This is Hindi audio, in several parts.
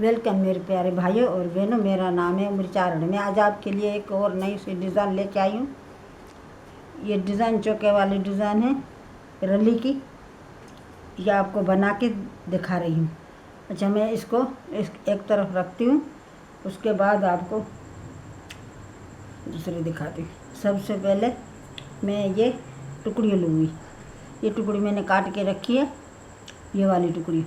वेलकम मेरे प्यारे भाइयों और बहनों, मेरा नाम है उम्रचारण। मैं आज आपके लिए एक और नई सी डिज़ाइन लेके आई हूँ। ये डिज़ाइन चौके वाली डिज़ाइन है रली की। ये आपको बना के दिखा रही हूँ। अच्छा, मैं इसको एक तरफ रखती हूँ, उसके बाद आपको दूसरी दिखाती हूँ। सबसे पहले मैं ये टुकड़ी लूँगी। ये टुकड़ी मैंने काट के रखी है, ये वाली टुकड़ी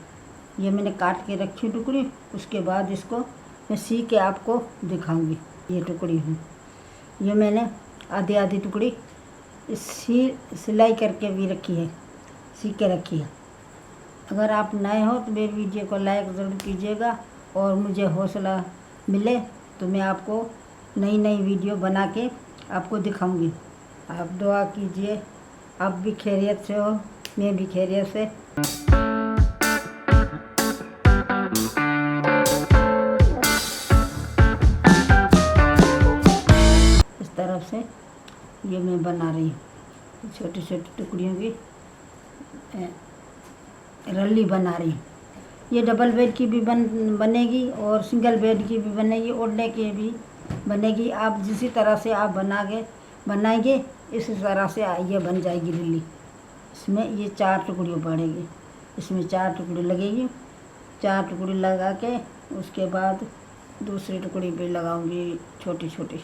ये मैंने काट के रखी टुकड़ी। उसके बाद इसको मैं सी के आपको दिखाऊंगी। ये टुकड़ी है, ये मैंने आधी आधी टुकड़ी सिलाई करके भी रखी है, सी के रखी है। अगर आप नए हो तो मेरी वीडियो को लाइक ज़रूर कीजिएगा और मुझे हौसला मिले तो मैं आपको नई नई वीडियो बना के आपको दिखाऊंगी। आप दुआ कीजिए, आप भी खैरियत से हो, मैं भी खैरियत से। तरफ से ये मैं बना रही हूँ, छोटी छोटी टुकड़ियों की रली बना रही हूँ। ये डबल बेड की भी बनेगी और सिंगल बेड की भी बनेगी, ओढ़ने की भी बनेगी। आप जिस तरह से आप बनाएंगे इसी तरह से ये बन जाएगी रली। इसमें ये 4 टुकड़ियाँ पड़ेगी, इसमें 4 टुकड़ी लगेगी। 4 टुकड़ी लगा के उसके बाद दूसरी टुकड़ी भी लगाऊंगी छोटी छोटी।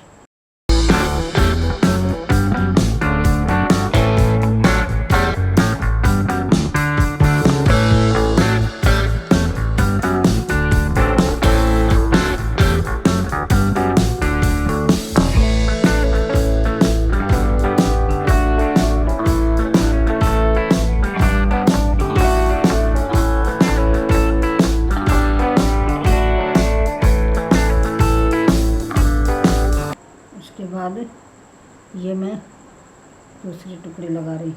उसके बाद ये मैं दूसरी टुकड़ी लगा रही,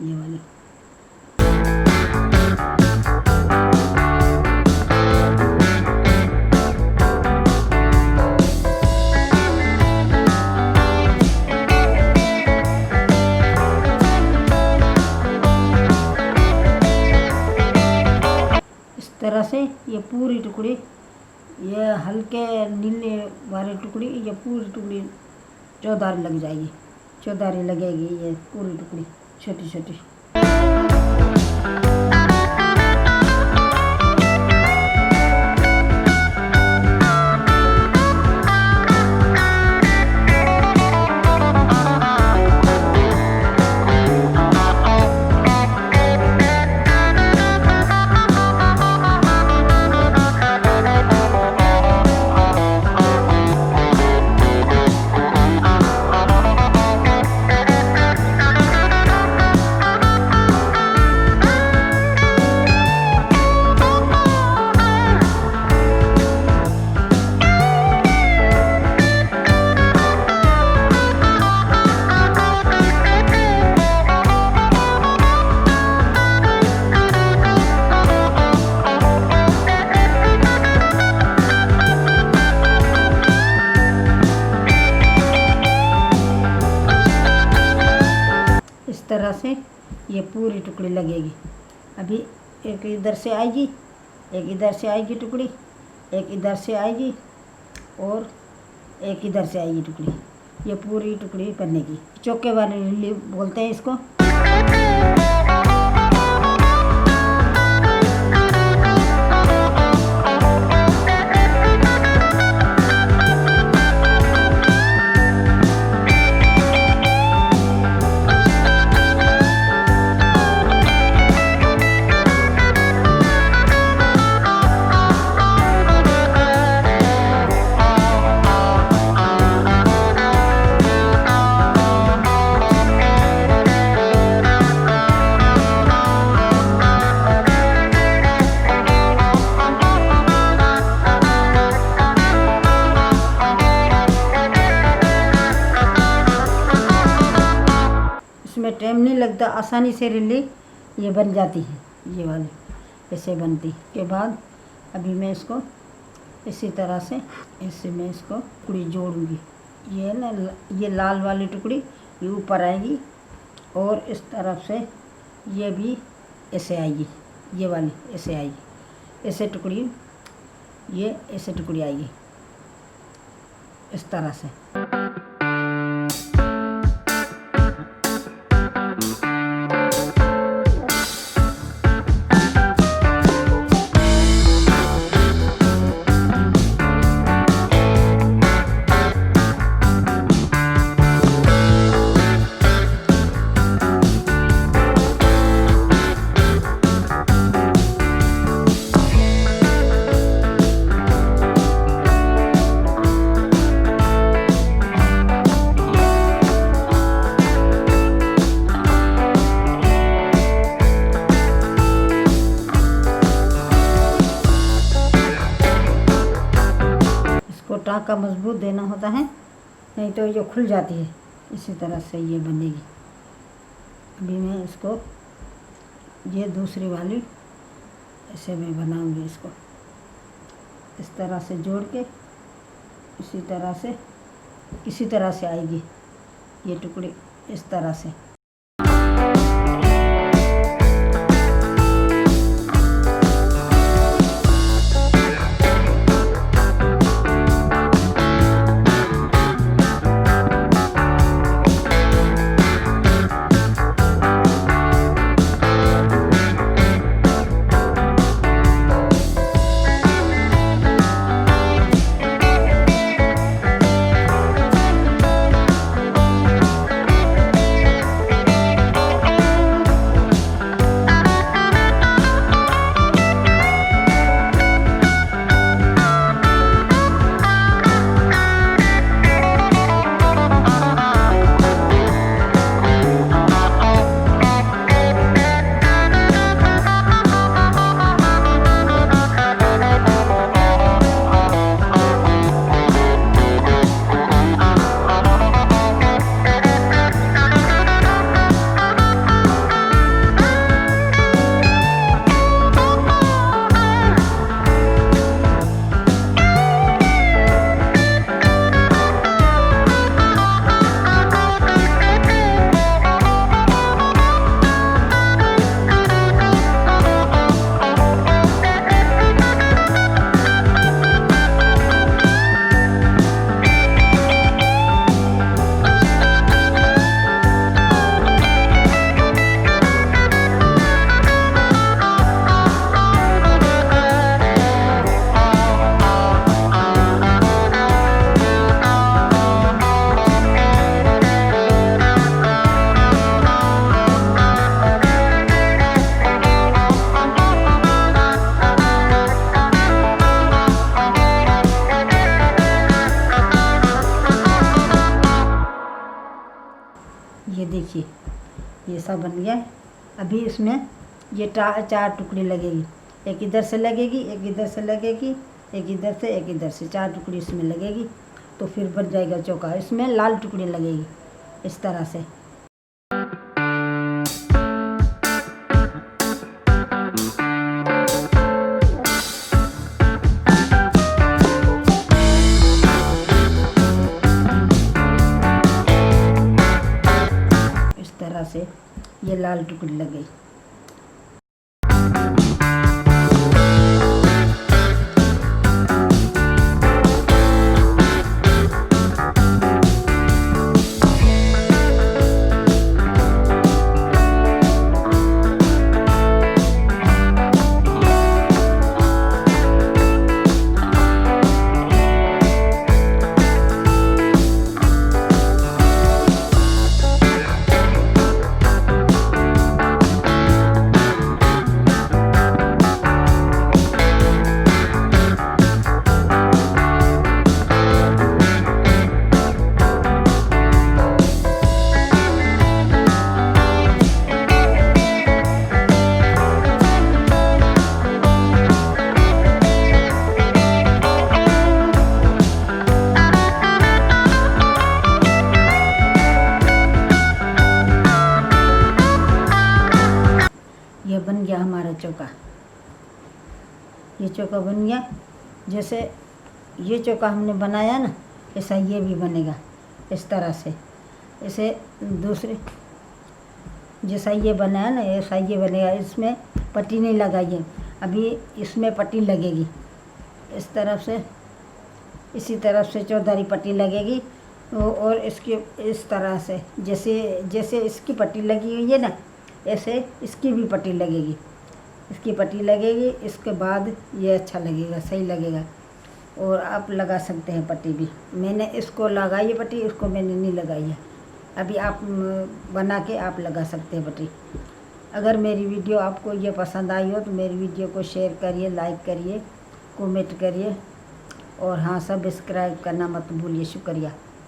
ये वाली। इस तरह से ये पूरी टुकड़ी, ये हल्के नीले वाली टुकड़ी, ये पूरी टुकड़ी चौधारी लग जाएगी, चौधारी लगेगी ये पूरी टुकड़ी छोटी छोटी। तरह से ये पूरी टुकड़ी लगेगी। अभी एक इधर से आएगी, एक इधर से आएगी टुकड़ी, एक इधर से आएगी और एक इधर से आएगी टुकड़ी। ये पूरी टुकड़ी बनेगी। चौके वाली रली बोलते हैं इसको। इसमें टाइम नहीं लगता, आसानी से रली ये बन जाती है। ये वाली ऐसे बनती के बाद अभी मैं इसको इसी तरह से इससे मैं इसको टुकड़ी जोड़ूंगी। ये ना ये लाल वाली टुकड़ी ये ऊपर आएगी और इस तरफ से ये भी ऐसे आएगी, ये वाली ऐसे आएगी। ऐसे टुकड़ी ये ऐसे टुकड़ी आएगी इस तरह से। टाँका मजबूत देना होता है, नहीं तो ये खुल जाती है। इसी तरह से ये बनेगी। अभी मैं इसको ये दूसरी वाली ऐसे मैं बनाऊंगी, इसको इस तरह से जोड़ के इसी तरह से आएगी ये टुकड़ी इस तरह से। ये देखिए ये सब बन गया। अभी इसमें ये चार टुकड़ी लगेगी, एक इधर से लगेगी, एक इधर से लगेगी, एक इधर से, एक इधर से, चार टुकड़ी इसमें लगेगी। तो फिर बन जाएगा चौका। इसमें लाल टुकड़ी लगेगी इस तरह से। से ये लाल टुकड़ी लग गई। ये बन गया हमारा चौका। ये चौका बन गया। जैसे ये चौका हमने बनाया ना, ऐसा ये भी बनेगा इस तरह से। ऐसे दूसरे जैसा ये बनाया ना, ऐसा ये बनेगा। इसमें पट्टी नहीं लगाई है, अभी इसमें पट्टी लगेगी। इस तरफ से, इसी तरफ से चौधारी पट्टी लगेगी और इसके इस तरह से जैसे जैसे इसकी पट्टी लगी हुई है ना, ऐसे इसकी भी पट्टी लगेगी, इसकी पट्टी लगेगी। इसके बाद ये अच्छा लगेगा, सही लगेगा। और आप लगा सकते हैं पट्टी भी। मैंने इसको लगाई है पट्टी, इसको मैंने नहीं लगाई है अभी। आप बना के आप लगा सकते हैं पट्टी। अगर मेरी वीडियो आपको ये पसंद आई हो तो मेरी वीडियो को शेयर करिए, लाइक करिए, कमेंट करिए और हाँ, सब्सक्राइब करना मत भूलिए। शुक्रिया।